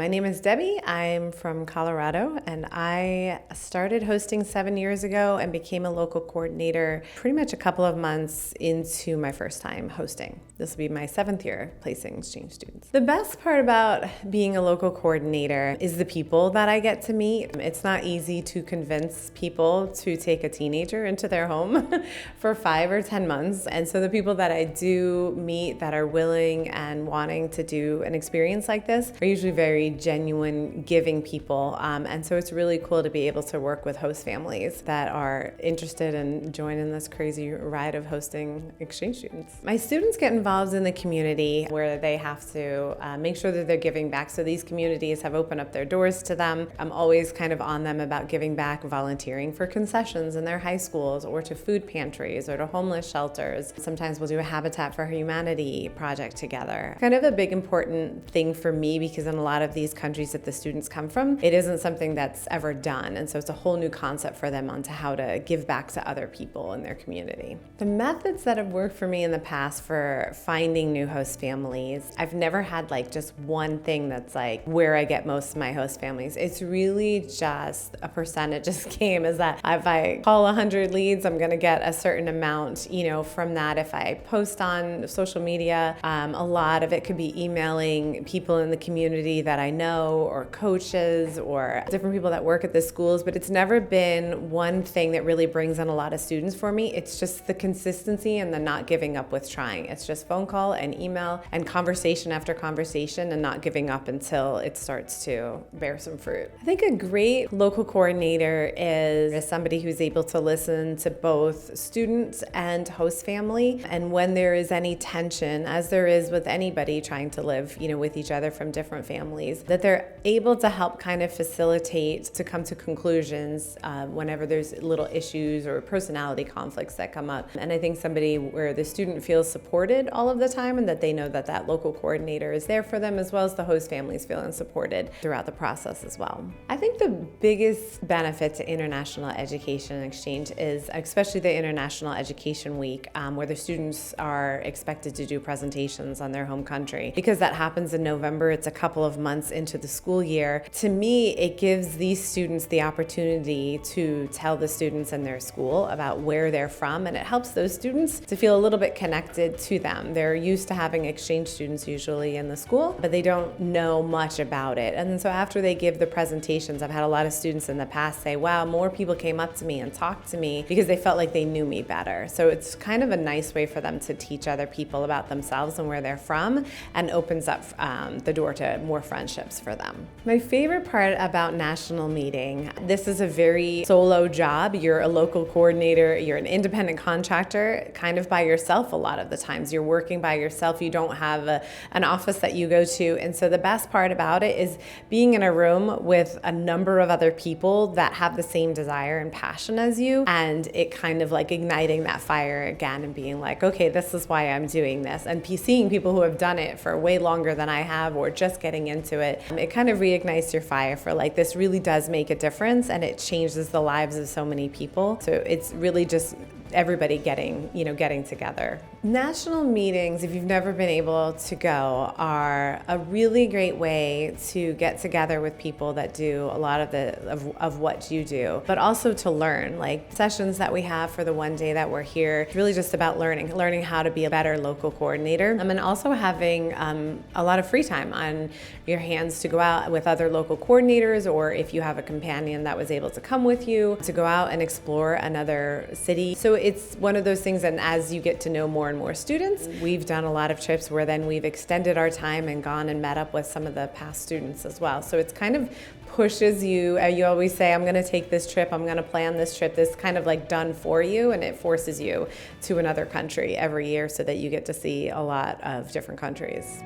My name is Debbie. I'm from Colorado, and I started hosting 7 years ago and became a local coordinator pretty much a couple of months into my first time hosting. This will be my 7th year placing exchange students. The best part about being a local coordinator is the people that I get to meet. It's not easy to convince people to take a teenager into their home for 5 or 10 months. And so the people that I do meet that are willing and wanting to do an experience like this are usually very genuine, giving people. And so it's really cool to be able to work with host families that are interested in joining this crazy ride of hosting exchange students. My students get involved in the community where they have to make sure that they're giving back. So these communities have opened up their doors to them. I'm always kind of on them about giving back, volunteering for concessions in their high schools or to food pantries or to homeless shelters. Sometimes we'll do a Habitat for Humanity project together. Kind of a big important thing for me because in a lot of these countries that the students come from, it isn't something that's ever done. And so it's a whole new concept for them onto how to give back to other people in their community. The methods that have worked for me in the past for finding new host families, I've never had like just one thing that's like where I get most of my host families. It's really just a percentage game is that if I call 100 leads, I'm going to get a certain amount, from that. If I post on social media, a lot of it could be emailing people in the community that I know or coaches or different people that work at the schools, but it's never been one thing that really brings in a lot of students for me. It's just the consistency and the not giving up with trying. It's just phone call and email and conversation after conversation and not giving up until it starts to bear some fruit. I think a great local coordinator is somebody who's able to listen to both students and host family. And when there is any tension, as there is with anybody trying to live, with each other from different families, that they're able to help kind of facilitate to come to conclusions whenever there's little issues or personality conflicts that come up. And I think somebody where the student feels supported all of the time and that they know that that local coordinator is there for them, as well as the host families feeling supported throughout the process as well. I think the biggest benefit to international education and exchange is especially the International Education Week, where the students are expected to do presentations on their home country. Because that happens in November, it's a couple of months into the school year. To me, it gives these students the opportunity to tell the students in their school about where they're from, and it helps those students to feel a little bit connected to them. They're used to having exchange students usually in the school, but they don't know much about it. And so after they give the presentations, I've had a lot of students in the past say, wow, more people came up to me and talked to me because they felt like they knew me better. So it's kind of a nice way for them to teach other people about themselves and where they're from, and opens up the door to more friendships for them. My favorite part about national meeting, this is a very solo job. You're a local coordinator, you're an independent contractor, kind of by yourself a lot of the times. You're working by yourself, you don't have an office that you go to. And so the best part about it is being in a room with a number of other people that have the same desire and passion as you, and it kind of like igniting that fire again and being like, okay, this is why I'm doing this. And seeing people who have done it for way longer than I have or just getting into it, it kind of reignites your fire for like, this really does make a difference and it changes the lives of so many people. So it's really just everybody getting together. National meetings, if you've never been able to go, are a really great way to get together with people that do a lot of what you do, but also to learn. Like sessions that we have for the one day that we're here, it's really just about learning how to be a better local coordinator, and also having a lot of free time on your hands to go out with other local coordinators, or if you have a companion that was able to come with you, to go out and explore another city. So it's one of those things, and as you get to know more and more students, we've done a lot of trips where then we've extended our time and gone and met up with some of the past students as well. So it's kind of pushes you, you always say, I'm gonna take this trip, I'm gonna plan this trip, this kind of like done for you, and it forces you to another country every year so that you get to see a lot of different countries.